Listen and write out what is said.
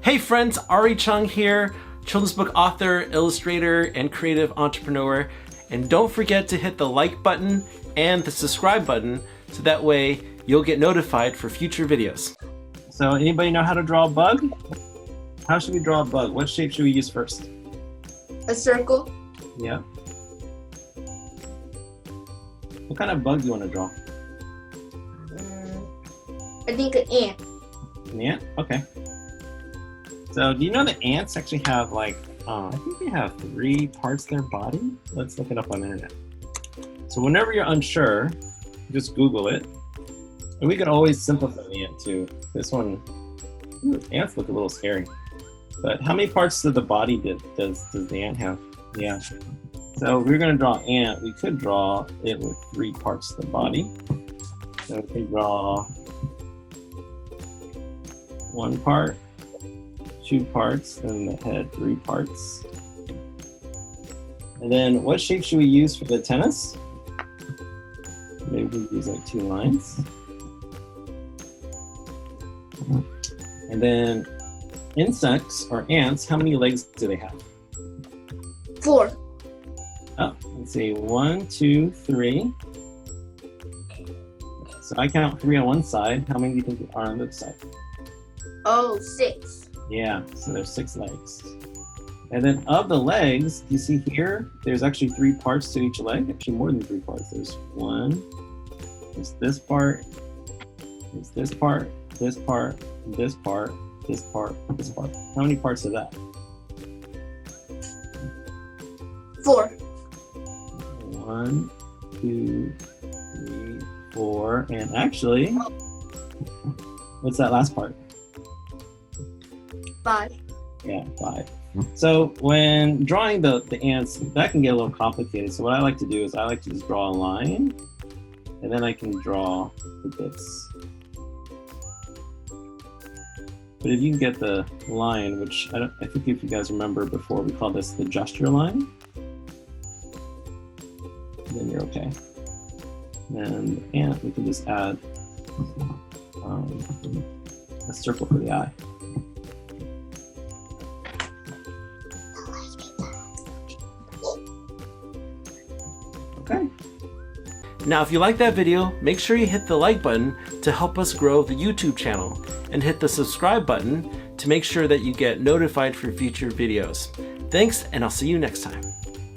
Hey friends, Arree Chung here, children's book author, illustrator, and creative entrepreneur. And don't forget to hit the like button and the subscribe button so that way you'll get notified for future videos. So anybody know how to draw a bug? How should we draw a bug? What shape should we use first? A circle. Yeah. What kind of bug do you want to draw? I think an ant. An ant? Okay. So do you know that ants actually have like, I think they have 3 parts of their body? Let's look it up on the internet. So whenever you're unsure, just Google it. And we can always simplify the ant too. This one, ants look a little scary. But how many parts of the body does the ant have? Yeah. So if we're going to draw ant, we could draw it with 3 parts of the body. So we can draw 1 part, 2 parts, and the head 3 parts. And then what shape should we use for the tennis? Maybe we use like 2 lines. And then insects or ants, how many legs do they have? 4. Oh, let's see, 1, 2, 3. So I count 3 on one side. How many do you think are on the other side? Oh, 6. Yeah, so there's 6 legs. And then of the legs, you see here, there's actually 3 parts to each leg. Actually more than 3 parts. There's 1, there's this part, there's this part, this part, this part, this part, this part. How many parts of that? 4. 1, 2, 3, 4, and actually, what's that last part? 5. Yeah, 5. So when drawing the ants, that can get a little complicated. So what I like to do is I like to just draw a line, and then I can draw the bits. But if you can get the line, which I think if you guys remember before, we called this the gesture line, then you're okay. And the ant, we can just add a circle for the eye. Okay. Now if you like that video, make sure you hit the like button to help us grow the YouTube channel, and hit the subscribe button to make sure that you get notified for future videos. Thanks, and I'll see you next time.